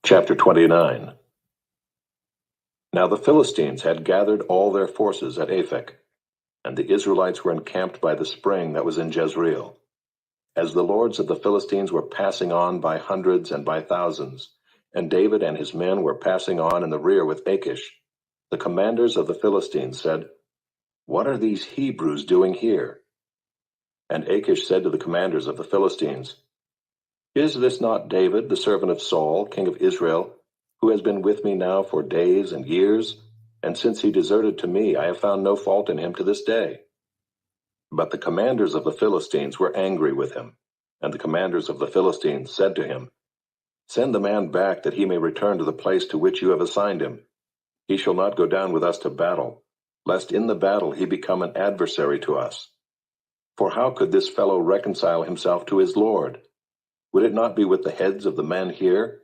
Chapter 29. Now the Philistines had gathered all their forces at Aphek, and the Israelites were encamped by the spring that was in Jezreel. As the lords of the Philistines were passing on by hundreds and by thousands, and David and his men were passing on in the rear with Achish, the commanders of the Philistines said, "What are these Hebrews doing here?" And Achish said to the commanders of the Philistines, "Is this not David, the servant of Saul, king of Israel, who has been with me now for days and years? And since he deserted to me, I have found no fault in him to this day." But the commanders of the Philistines were angry with him. And the commanders of the Philistines said to him, "Send the man back that he may return to the place to which you have assigned him. He shall not go down with us to battle, lest in the battle he become an adversary to us. For how could this fellow reconcile himself to his Lord? Would it not be with the heads of the men here?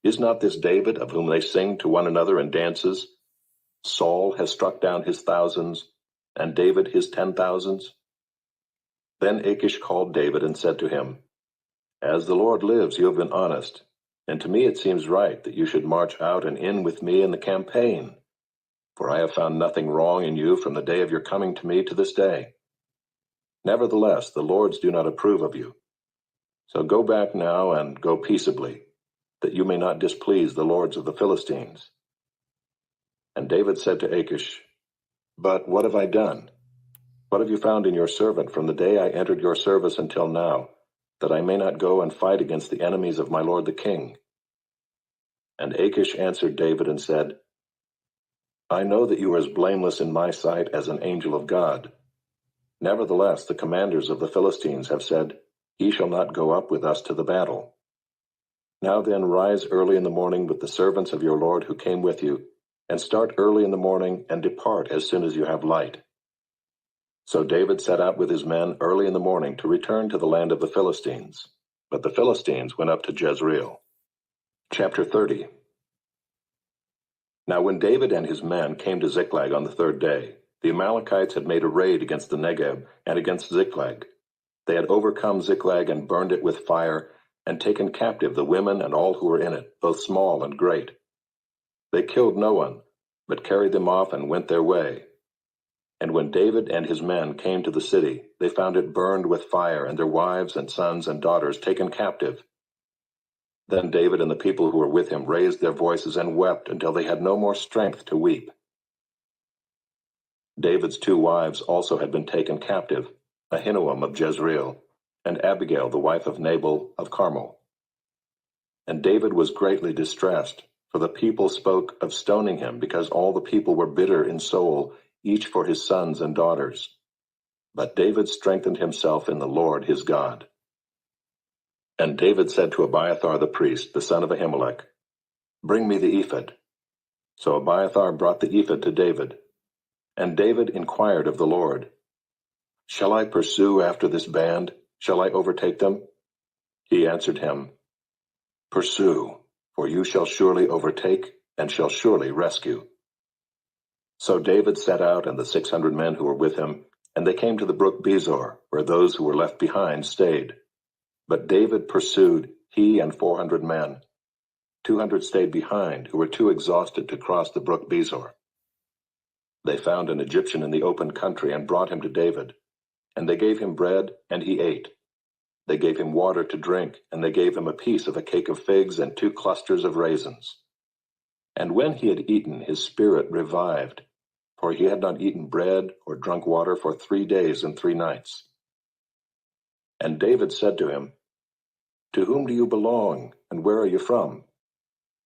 Is not this David, of whom they sing to one another in dances? Saul has struck down his thousands, and David his 10,000s. Then Achish called David and said to him, "As the Lord lives, you have been honest, and to me it seems right that you should march out and in with me in the campaign. For I have found nothing wrong in you from the day of your coming to me to this day. Nevertheless, the lords do not approve of you. So go back now and go peaceably, that you may not displease the lords of the Philistines." And David said to Achish, "But what have I done? What have you found in your servant from the day I entered your service until now, that I may not go and fight against the enemies of my lord the king?" And Achish answered David and said, "I know that you are as blameless in my sight as an angel of God. Nevertheless, the commanders of the Philistines have said, 'He shall not go up with us to the battle.' Now then, rise early in the morning with the servants of your Lord who came with you, and start early in the morning and depart as soon as you have light." So David set out with his men early in the morning to return to the land of the Philistines. But the Philistines went up to Jezreel. Chapter 30. Now when David and his men came to Ziklag on the third day, the Amalekites had made a raid against the Negeb and against Ziklag. They had overcome Ziklag and burned it with fire, and taken captive the women and all who were in it, both small and great. They killed no one, but carried them off and went their way. And when David and his men came to the city, they found it burned with fire, and their wives and sons and daughters taken captive. Then David and the people who were with him raised their voices and wept until they had no more strength to weep. David's two wives also had been taken captive, Ahinoam of Jezreel, and Abigail the wife of Nabal of Carmel. And David was greatly distressed, for the people spoke of stoning him, because all the people were bitter in soul, each for his sons and daughters. But David strengthened himself in the Lord his God. And David said to Abiathar the priest, the son of Ahimelech, "Bring me the ephod." So Abiathar brought the ephod to David. And David inquired of the Lord, "Shall I pursue after this band? Shall I overtake them?" He answered him, "Pursue, for you shall surely overtake, and shall surely rescue." So David set out, and the 600 men who were with him, and they came to the brook Bezor, where those who were left behind stayed. But David pursued, he and 400 men. 200 stayed behind, who were too exhausted to cross the brook Bezor. They found an Egyptian in the open country and brought him to David. And they gave him bread, and he ate. They gave him water to drink, and they gave him a piece of a cake of figs and 2 clusters of raisins. And when he had eaten, his spirit revived, for he had not eaten bread or drunk water for 3 days and 3 nights. And David said to him, "To whom do you belong, and where are you from?"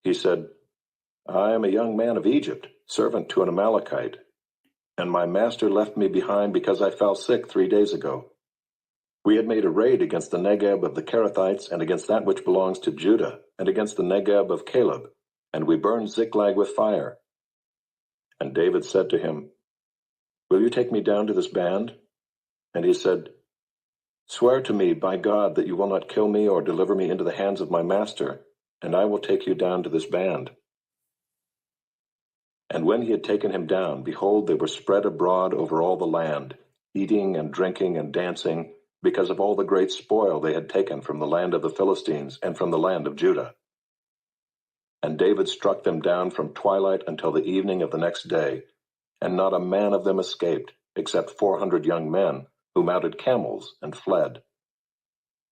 He said, "I am a young man of Egypt, servant to an Amalekite, and my master left me behind because I fell sick 3 days ago. We had made a raid against the Negeb of the Kerethites, and against that which belongs to Judah, and against the Negeb of Caleb, and we burned Ziklag with fire." And David said to him, "Will you take me down to this band?" And he said, "Swear to me by God that you will not kill me or deliver me into the hands of my master, and I will take you down to this band." And when he had taken him down, behold, they were spread abroad over all the land, eating and drinking and dancing, because of all the great spoil they had taken from the land of the Philistines and from the land of Judah. And David struck them down from twilight until the evening of the next day, and not a man of them escaped, except 400 young men, who mounted camels and fled.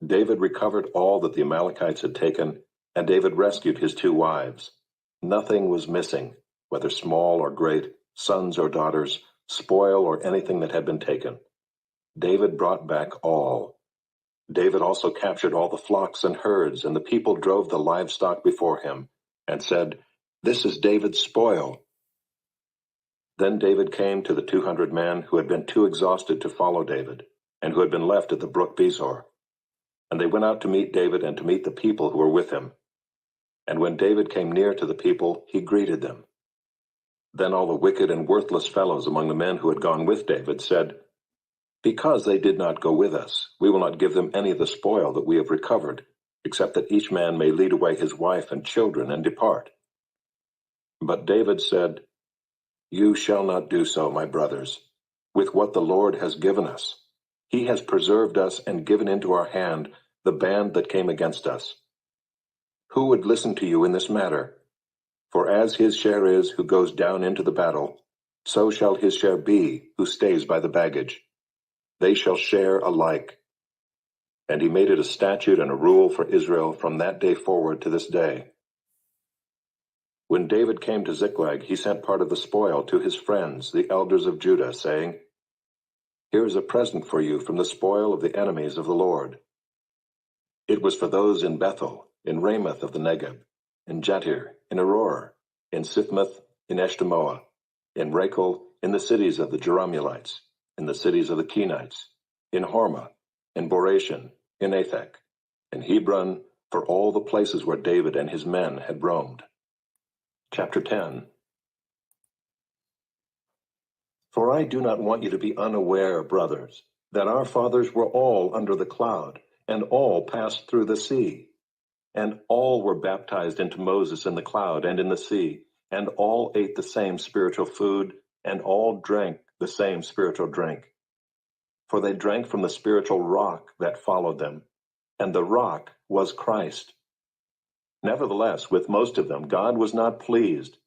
David recovered all that the Amalekites had taken, and David rescued his 2 wives. Nothing was missing, whether small or great, sons or daughters, spoil or anything that had been taken. David brought back all. David also captured all the flocks and herds, and the people drove the livestock before him, and said, "This is David's spoil." Then David came to the 200 men who had been too exhausted to follow David, and who had been left at the brook Besor. And they went out to meet David and to meet the people who were with him. And when David came near to the people, he greeted them. Then all the wicked and worthless fellows among the men who had gone with David said, "Because they did not go with us, we will not give them any of the spoil that we have recovered, except that each man may lead away his wife and children and depart." But David said, "You shall not do so, my brothers, with what the Lord has given us. He has preserved us and given into our hand the band that came against us. Who would listen to you in this matter? For as his share is who goes down into the battle, so shall his share be who stays by the baggage. They shall share alike." And he made it a statute and a rule for Israel from that day forward to this day. When David came to Ziklag, he sent part of the spoil to his friends, the elders of Judah, saying, "Here is a present for you from the spoil of the enemies of the Lord." It was for those in Bethel, in Ramoth of the Negeb, in Jatir, in Aroer, in Sifmoth, in Eshtemoa, in Rachel, in the cities of the Jerahmeelites, in the cities of the Kenites, in Hormah, in Boration, in Athek, in Hebron, for all the places where David and his men had roamed. Chapter 10. For I do not want you to be unaware, brothers, that our fathers were all under the cloud, and all passed through the sea. And all were baptized into Moses in the cloud and in the sea, and all ate the same spiritual food, and all drank the same spiritual drink. For they drank from the spiritual rock that followed them, and the rock was Christ. Nevertheless, with most of them God was not pleased,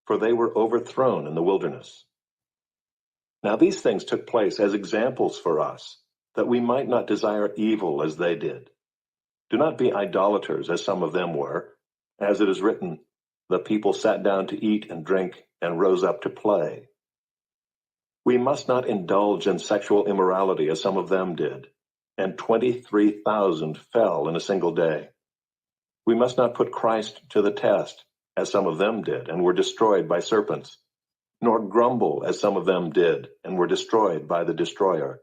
for they were overthrown in the wilderness. Now these things took place as examples for us, that we might not desire evil as they did. Do not be idolaters, as some of them were. As it is written, "The people sat down to eat and drink and rose up to play." We must not indulge in sexual immorality, as some of them did, and 23,000 fell in a single day. We must not put Christ to the test, as some of them did, and were destroyed by serpents, nor grumble, as some of them did, and were destroyed by the destroyer.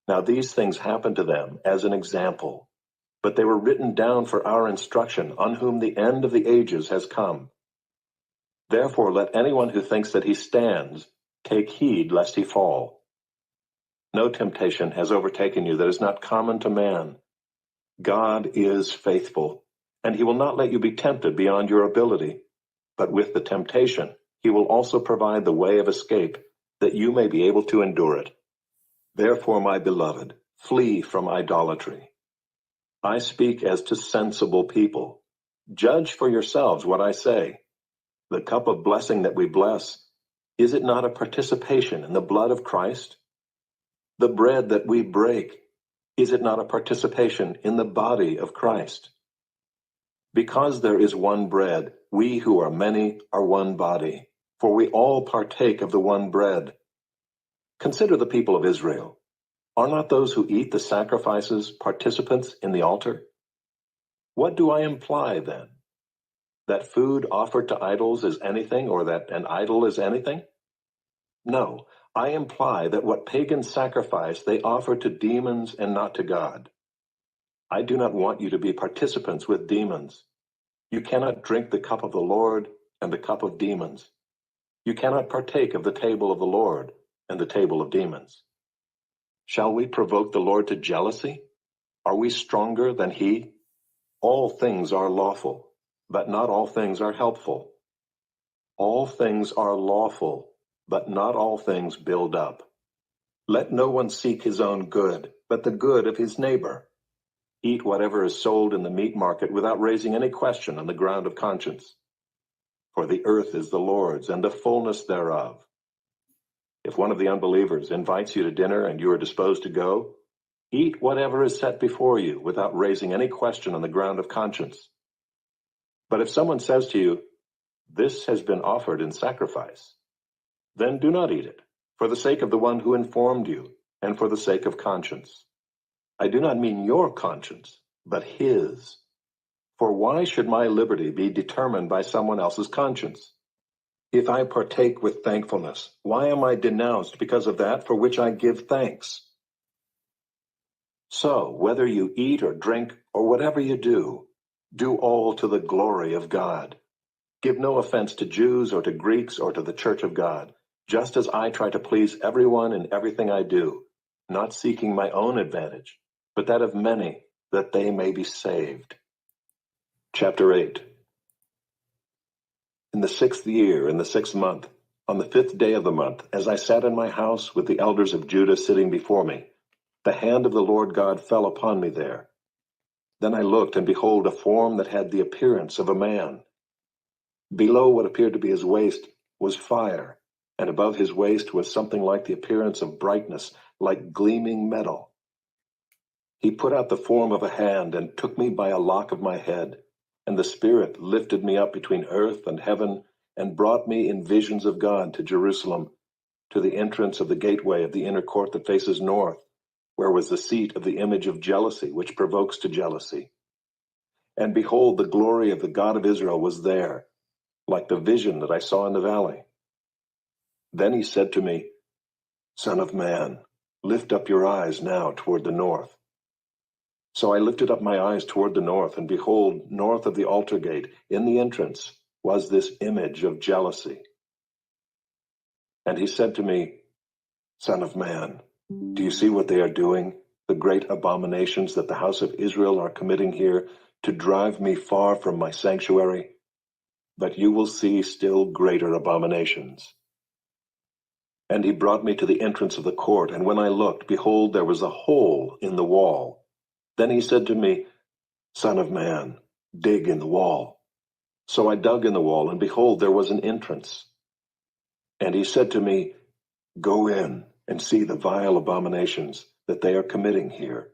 Now these things happened to them as an example, but they were written down for our instruction, on whom the end of the ages has come. Therefore let anyone who thinks that he stands take heed lest he fall. No temptation has overtaken you that is not common to man. God is faithful, and he will not let you be tempted beyond your ability, but with the temptation he will also provide the way of escape, that you may be able to endure it. Therefore, my beloved, flee from idolatry. I speak as to sensible people. Judge for yourselves what I say. The cup of blessing that we bless, is it not a participation in the blood of Christ? The bread that we break, is it not a participation in the body of Christ? Because there is one bread, we who are many are one body, for we all partake of the one bread. Consider the people of Israel. Are not those who eat the sacrifices participants in the altar? What do I imply then? That food offered to idols is anything, or that an idol is anything? No, I imply that what pagans sacrifice they offer to demons and not to God. I do not want you to be participants with demons. You cannot drink the cup of the Lord and the cup of demons. You cannot partake of the table of the Lord and the table of demons. Shall we provoke the Lord to jealousy? Are we stronger than he? All things are lawful, but not all things are helpful. All things are lawful, but not all things build up. Let no one seek his own good, but the good of his neighbor. Eat whatever is sold in the meat market without raising any question on the ground of conscience. For the earth is the Lord's, and the fullness thereof. If one of the unbelievers invites you to dinner and you are disposed to go, eat whatever is set before you without raising any question on the ground of conscience. But if someone says to you, "This has been offered in sacrifice," then do not eat it, for the sake of the one who informed you, and for the sake of conscience. I do not mean your conscience, but his. For why should my liberty be determined by someone else's conscience? If I partake with thankfulness, why am I denounced because of that for which I give thanks? So, whether you eat or drink or whatever you do all to the glory of God. Give no offense to Jews or to Greeks or to the church of God, just as I try to please everyone in everything I do, not seeking my own advantage, but that of many, that they may be saved. Chapter 8. In the 6th year, in the 6th month, on the 5th day of the month, as I sat in my house with the elders of Judah sitting before me, the hand of the Lord God fell upon me there. Then I looked, and behold, a form that had the appearance of a man. Below what appeared to be his waist was fire, and above his waist was something like the appearance of brightness, like gleaming metal. He put out the form of a hand and took me by a lock of my head, and the Spirit lifted me up between earth and heaven and brought me in visions of God to Jerusalem, to the entrance of the gateway of the inner court that faces north, where was the seat of the image of jealousy, which provokes to jealousy. And behold, the glory of the God of Israel was there, like the vision that I saw in the valley. Then he said to me, "Son of man, lift up your eyes now toward the north." So I lifted up my eyes toward the north, and behold, north of the altar gate, in the entrance, was this image of jealousy. And he said to me, "Son of man, do you see what they are doing, the great abominations that the house of Israel are committing here, to drive me far from my sanctuary? But you will see still greater abominations." And he brought me to the entrance of the court, and when I looked, behold, there was a hole in the wall. Then he said to me, "Son of man, dig in the wall." So I dug in the wall, and behold, there was an entrance. And he said to me, "Go in and see the vile abominations that they are committing here."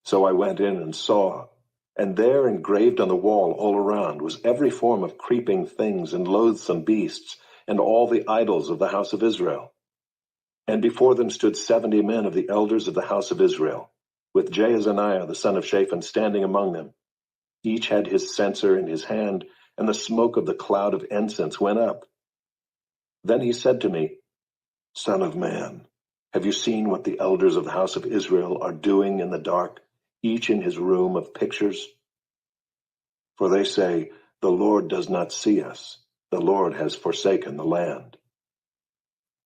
So I went in and saw, and there engraved on the wall all around was every form of creeping things and loathsome beasts, and all the idols of the house of Israel. And before them stood 70 men of the elders of the house of Israel, with Jaazaniah the son of Shaphan standing among them. Each had his censer in his hand, and the smoke of the cloud of incense went up. Then he said to me, "Son of man, have you seen what the elders of the house of Israel are doing in the dark, each in his room of pictures? For they say, 'The Lord does not see us. The Lord has forsaken the land.'"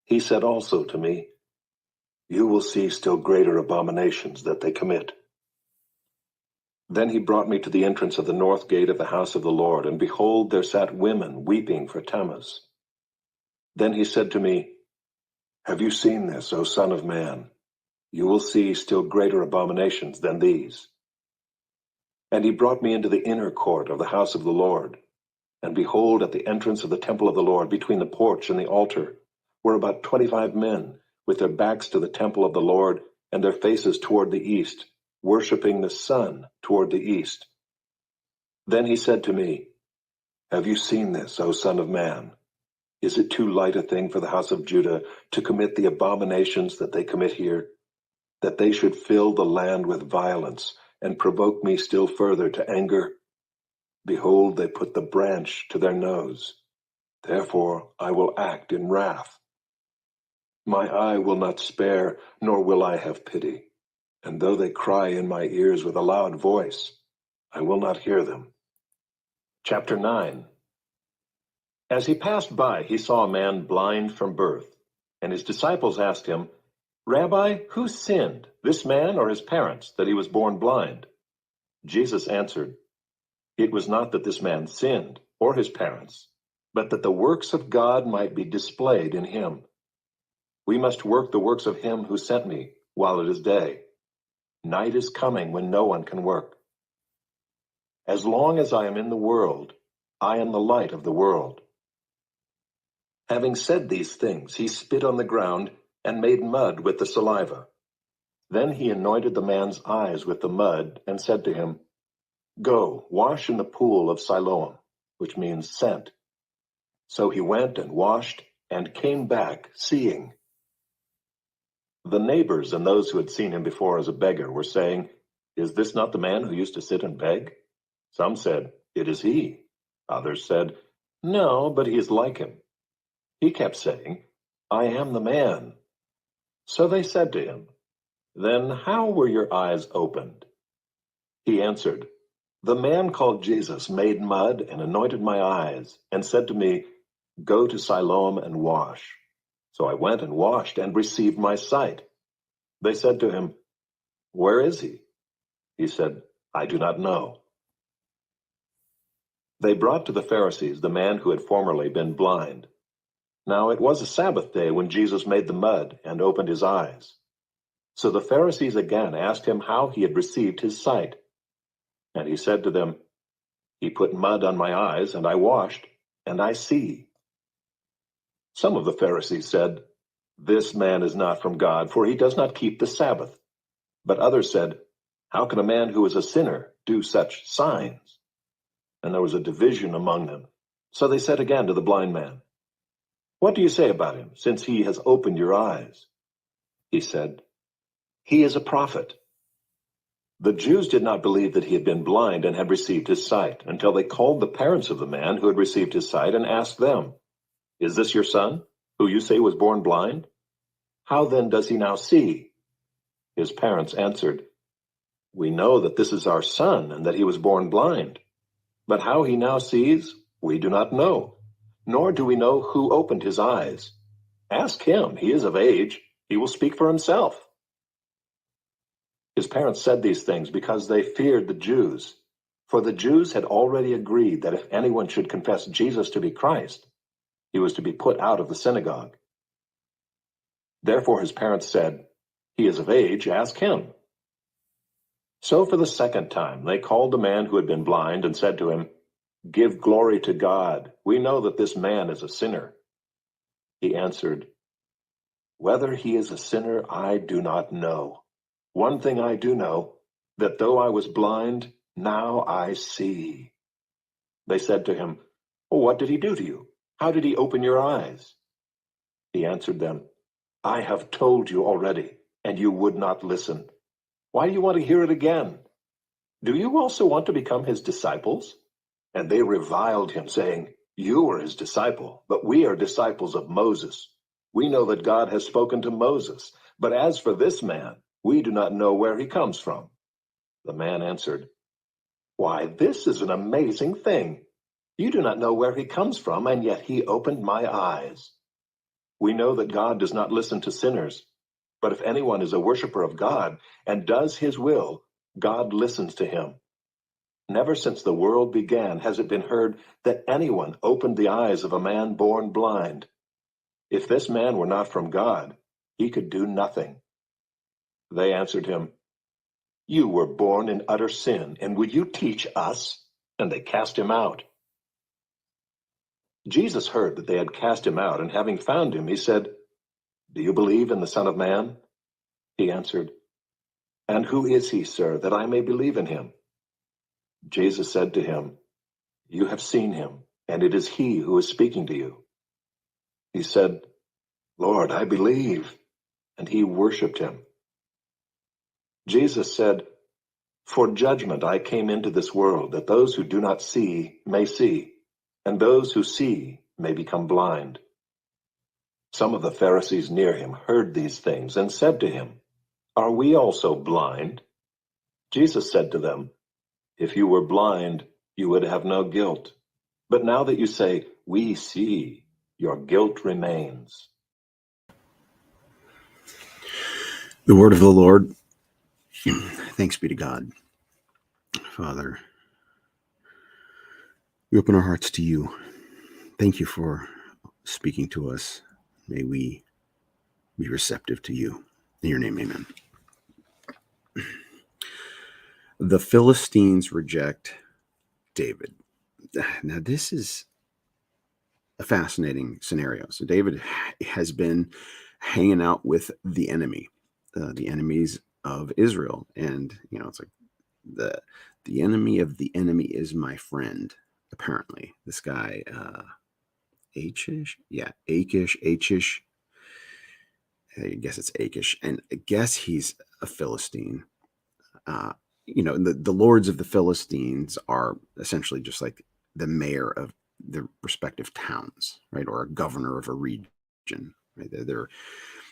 He said also to me, "You will see still greater abominations that they commit." Then he brought me to the entrance of the north gate of the house of the Lord, and behold, there sat women weeping for Tammuz. Then he said to me, "Have you seen this, O son of man? You will see still greater abominations than these." And he brought me into the inner court of the house of the Lord. And behold, at the entrance of the temple of the Lord, between the porch and the altar, were about 25 men, with their backs to the temple of the Lord, and their faces toward the east, worshipping the sun toward the east. Then he said to me, "Have you seen this, O son of man? Is it too light a thing for the house of Judah to commit the abominations that they commit here, that they should fill the land with violence and provoke me still further to anger? Behold, they put the branch to their nose. Therefore I will act in wrath. My eye will not spare, nor will I have pity. And though they cry in my ears with a loud voice, I will not hear them." Chapter 9. As he passed by, he saw a man blind from birth, and his disciples asked him, "Rabbi, who sinned, this man or his parents, that he was born blind?" Jesus answered, "It was not that this man sinned, or his parents, but that the works of God might be displayed in him. We must work the works of him who sent me while it is day. Night is coming when no one can work. As long as I am in the world, I am the light of the world." Having said these things, he spit on the ground and made mud with the saliva. Then he anointed the man's eyes with the mud and said to him, "Go, wash in the pool of Siloam," which means sent. So he went and washed and came back seeing. The neighbors and those who had seen him before as a beggar were saying, "Is this not the man who used to sit and beg?" Some said, "It is he." Others said, "No, but he is like him." He kept saying, "I am the man." So they said to him, "Then how were your eyes opened?" He answered, "The man called Jesus made mud and anointed my eyes and said to me, 'Go to Siloam and wash.' So I went and washed and received my sight." They said to him, "Where is he?" He said, "I do not know." They brought to the Pharisees the man who had formerly been blind. Now it was a Sabbath day when Jesus made the mud and opened his eyes. So the Pharisees again asked him how he had received his sight. And he said to them, "He put mud on my eyes, and I washed, and I see." Some of the Pharisees said, "This man is not from God, for he does not keep the Sabbath." But others said, "How can a man who is a sinner do such signs?" And there was a division among them. So they said again to the blind man, "What do you say about him, since he has opened your eyes?" He said, "He is a prophet." The Jews did not believe that he had been blind and had received his sight, until they called the parents of the man who had received his sight and asked them, "Is this your son, who you say was born blind? How then does he now see?" His parents answered, "We know that this is our son and that he was born blind. But how he now sees, we do not know, nor do we know who opened his eyes. Ask him, he is of age, he will speak for himself." His parents said these things because they feared the Jews, for the Jews had already agreed that if anyone should confess Jesus to be Christ, he was to be put out of the synagogue. Therefore his parents said, "He is of age, ask him." So for the second time they called the man who had been blind and said to him, "Give glory to God. We know that this man is a sinner." He answered, "Whether he is a sinner, I do not know. One thing I do know, that though I was blind, now I see." They said to him, "Well, what did he do to you? How did he open your eyes?" He answered them, "I have told you already, and you would not listen. Why do you want to hear it again? Do you also want to become his disciples?" And they reviled him, saying, "You are his disciple, but we are disciples of Moses. We know that God has spoken to Moses, but as for this man, we do not know where he comes from." The man answered, "Why, this is an amazing thing. You do not know where he comes from, and yet he opened my eyes. We know that God does not listen to sinners, but if anyone is a worshiper of God and does his will, God listens to him. Never since the world began has it been heard that anyone opened the eyes of a man born blind. If this man were not from God, he could do nothing." They answered him, "You were born in utter sin, and would you teach us?" And they cast him out. Jesus heard that they had cast him out, and having found him, he said, "Do you believe in the Son of Man?" He answered, "And who is he, sir, that I may believe in him?" Jesus said to him, "You have seen him, and it is he who is speaking to you." He said, "Lord, I believe," and he worshipped him. Jesus said, "For judgment I came into this world, that those who do not see may see, and those who see may become blind." Some of the Pharisees near him heard these things and said to him, "Are we also blind?" Jesus said to them, "If you were blind, you would have no guilt. But now that you say, 'We see,' your guilt remains." The word of the Lord. Thanks be to God. Father, we open our hearts to you. Thank you for speaking to us. May we be receptive to you. In your name, amen. The Philistines reject David. Now, this is a fascinating scenario. So David has been hanging out with the enemies of Israel, and it's like the enemy of the enemy is my friend. Apparently, this guy Achish, yeah, Achish. I guess it's Achish, and I guess he's a Philistine. Uh, the lords of the Philistines are essentially just like the mayor of their respective towns, right, or a governor of a region. Right? They're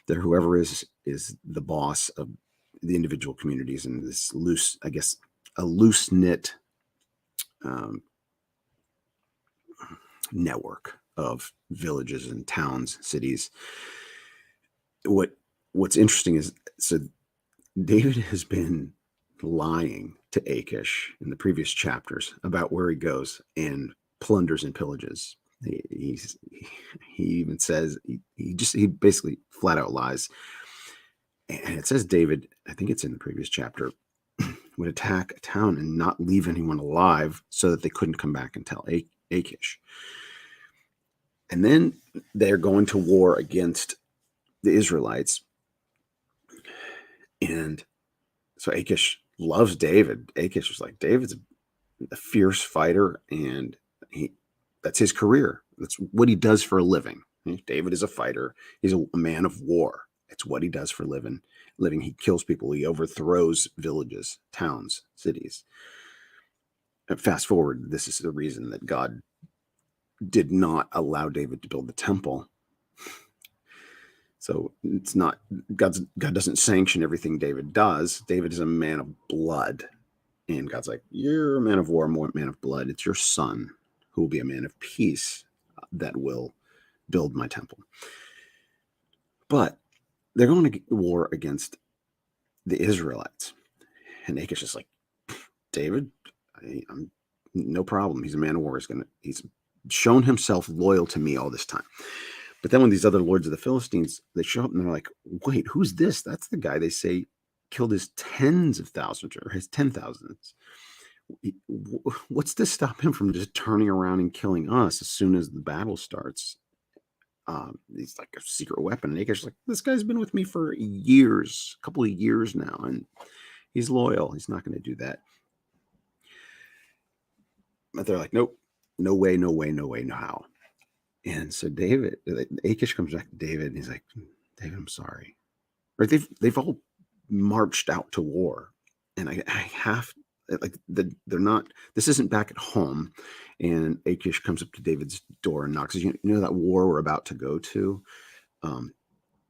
whoever is the boss of the individual communities in this loose, I guess, a loose knit um, network of villages and towns, cities. What's interesting is, so David has been lying to Achish in the previous chapters about where he goes and plunders and pillages. He even says he basically flat out lies. And it says David, I think it's in the previous chapter, would attack a town and not leave anyone alive so that they couldn't come back and tell Achish. And then they're going to war against the Israelites. And so Achish loves David. Achish was like, David's a fierce fighter, and that's his career. That's what he does for a living. David is a fighter. He's a man of war. It's what he does for a living. He kills people. He overthrows villages, towns, cities. And fast forward, this is the reason that God did not allow David to build the temple. So it's not God doesn't sanction everything David does. David is a man of blood. And God's like, you're a man of war, more man of blood. It's your son who will be a man of peace that will build my temple. But they're going to war against the Israelites. And Achish is like, David, I'm no problem. He's a man of war. He's shown himself loyal to me all this time. But then when these other lords of the Philistines, they show up and they're like, wait, who's this? That's the guy they say killed his tens of thousands or his 10,000s. What's to stop him from just turning around and killing us as soon as the battle starts? He's like a secret weapon. And Achish's like, this guy's been with me for years, a couple of years now, and he's loyal. He's not going to do that. But they're like, nope, no way, no way, no way, no how. And so Achish comes back to David, and he's like, David, I'm sorry. Right? They've all marched out to war, and I have they're not. This isn't back at home, and Achish comes up to David's door and knocks. You know that war we're about to go to.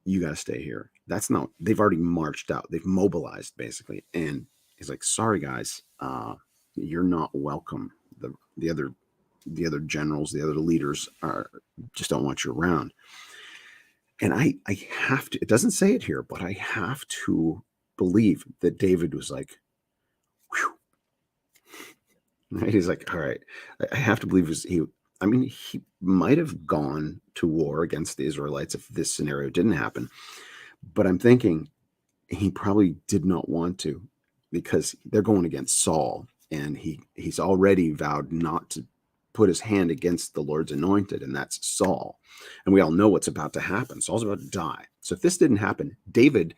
You got to stay here. That's not. They've already marched out. They've mobilized basically, and he's like, sorry guys, you're not welcome. The other generals, the other leaders just don't want you around. And I have to, it doesn't say it here, but I have to believe that David was like, whew. Right? He's like, all right, I have to believe he might have gone to war against the Israelites if this scenario didn't happen. But I'm thinking he probably did not want to, because they're going against Saul, and he's already vowed not to put his hand against the Lord's anointed, and that's Saul. And we all know what's about to happen. Saul's about to die. So if this didn't happen, David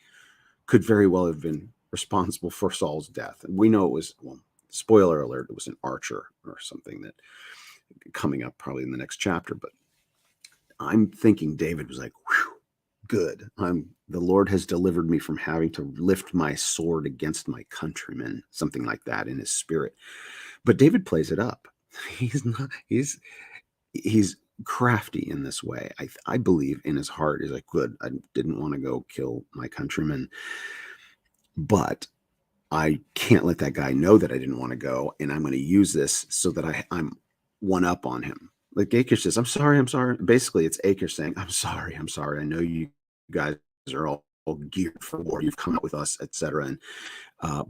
could very well have been responsible for Saul's death. And we know it was, well, spoiler alert, it was an archer or something that coming up probably in the next chapter. But I'm thinking David was like, whew, good. The Lord has delivered me from having to lift my sword against my countrymen, something like that in his spirit. But David plays it up. He's crafty in this way. I believe in his heart he's like, good, I didn't want to go kill my countrymen, but I can't let that guy know that I didn't want to go, and I'm going to use this so that I'm one up on him. Like Achish says, I'm sorry. Basically, it's Achish saying, I'm sorry. I know you guys are all geared for war. You've come out with us, etc. And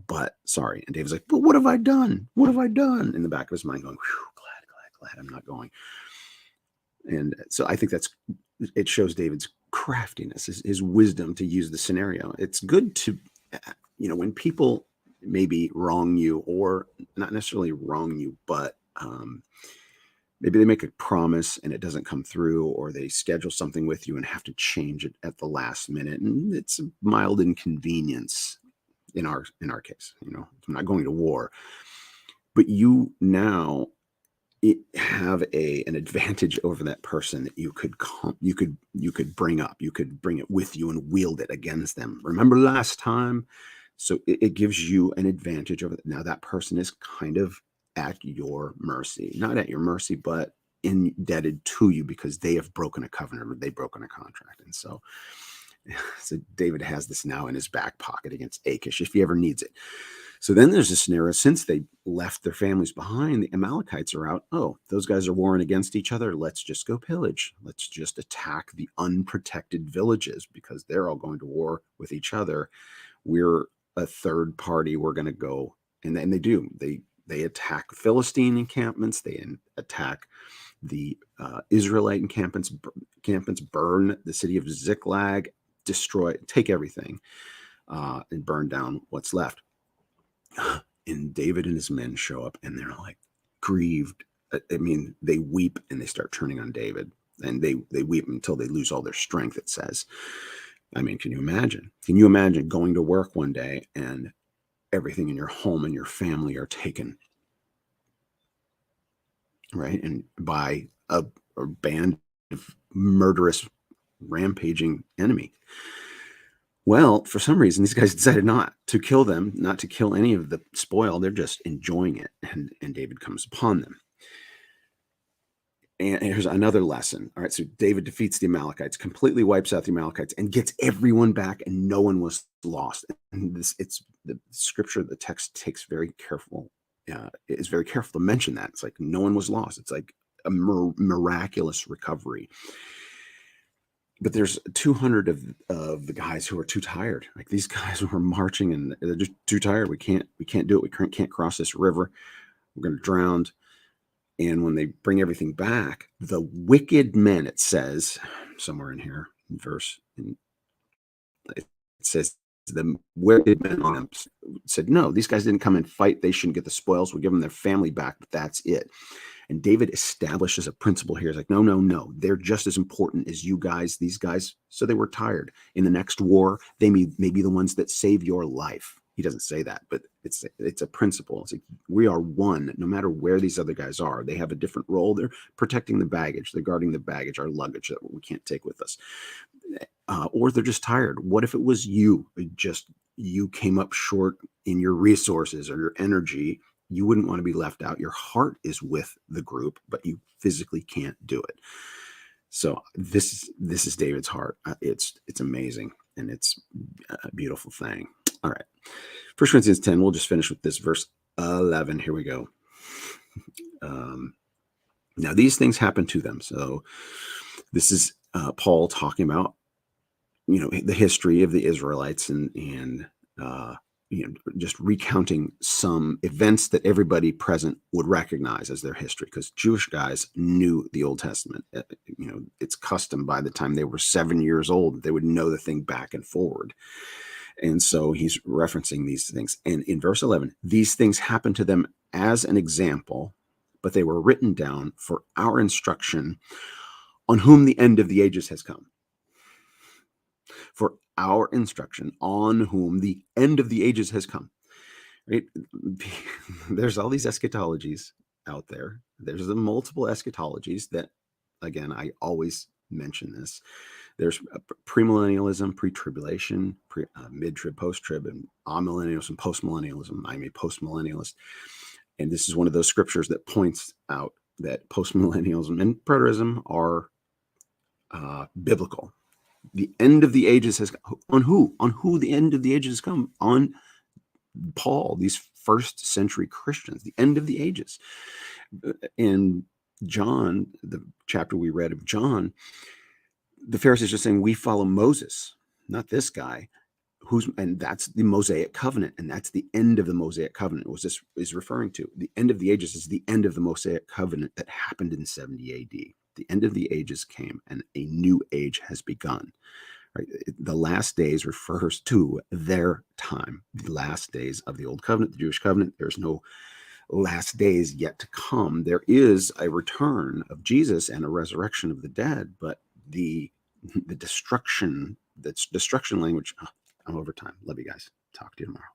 but sorry. And David's like, but what have I done? What have I done? In the back of his mind, going, glad I'm not going. And so I think it shows David's craftiness, his wisdom to use the scenario. It's good to, when people maybe wrong you, or not necessarily wrong you, but maybe they make a promise and it doesn't come through, or they schedule something with you and have to change it at the last minute, and it's a mild inconvenience in our case. I'm not going to war, but you now have an advantage over that person that you could bring up. You could bring it with you and wield it against them. Remember last time? So it gives you an advantage over now. That person is kind of at your mercy, not at your mercy, but indebted to you because they have broken a covenant or they've broken a contract. And so David has this now in his back pocket against Achish if he ever needs it. So then there's a scenario, since they left their families behind, the Amalekites are out. Oh, those guys are warring against each other. Let's just go pillage. Let's just attack the unprotected villages because they're all going to war with each other. We're a third party. We're going to go. And then they do. They attack Philistine encampments. They attack the Israelite encampments, burn the city of Ziklag, destroy, take everything, and burn down what's left. And David and his men show up and they're like grieved. I mean, they weep and they start turning on David, and they weep until they lose all their strength, it says. I mean, can you imagine? Can you imagine going to work one day and everything in your home and your family are taken, right? And by a band of murderous, rampaging enemy. Well, for some reason, these guys decided not to kill them, not to kill any of the spoil. They're just enjoying it. And David comes upon them. And here's another lesson. All right, so David defeats the Amalekites, completely wipes out the Amalekites, and gets everyone back, and no one was lost. And it's the scripture, the text takes very careful, is very careful to mention that. It's like no one was lost. It's like a miraculous recovery. But there's 200 of the guys who are too tired. Like, these guys were marching and they're just too tired. We can't do it. We can't cross this river. We're going to drown. And when they bring everything back, the wicked men, it says somewhere in here, it says the wicked men on them said, no, these guys didn't come and fight. They shouldn't get the spoils. We'll give them their family back, but that's it. And David establishes a principle here. He's like, no, they're just as important as you guys. These guys, so they were tired. In the next war, they may be the ones that save your life. He doesn't say that, but it's a principle. It's like, we are one, no matter where these other guys are. They have a different role. They're protecting the baggage. They're guarding the baggage, our luggage that we can't take with us. Or they're just tired. What if it was you? You came up short in your resources or your energy. You wouldn't want to be left out. Your heart is with the group, but you physically can't do it. So this is David's heart. It's amazing, and it's a beautiful thing. All right. 1 Corinthians 10, we'll just finish with this, verse 11. Here we go. Now, these things happen to them. So this is Paul talking about, the history of the Israelites and just recounting some events that everybody present would recognize as their history, because Jewish guys knew the Old Testament. It's custom by the time they were 7 years old, they would know the thing back and forward. And so he's referencing these things. And in verse 11, these things happened to them as an example, but they were written down for our instruction, on whom the end of the ages has come. For our instruction, on whom the end of the ages has come. Right? There's all these eschatologies out there. There's the multiple eschatologies that, again, I always mention this. There's premillennialism, pre-tribulation, mid-trib, post-trib, and amillennialism, post-millennialism. I'm a post-millennialist. And this is one of those scriptures that points out that post-millennialism and preterism are biblical. The end of the ages has on who? On who the end of the ages has come? On Paul, these first century Christians, the end of the ages. In John, the chapter we read of John, the Pharisees are saying, we follow Moses, not this guy, and that's the Mosaic covenant, and that's the end of the Mosaic covenant. What this is referring to, the end of the ages is the end of the Mosaic covenant that happened in 70 AD. The end of the ages came, and a new age has begun. right? The last days refers to their time, the last days of the old covenant, the Jewish covenant. There's no last days yet to come. There is a return of Jesus and a resurrection of the dead, but the destruction, that's destruction language. I'm over time. Love you guys. Talk to you tomorrow.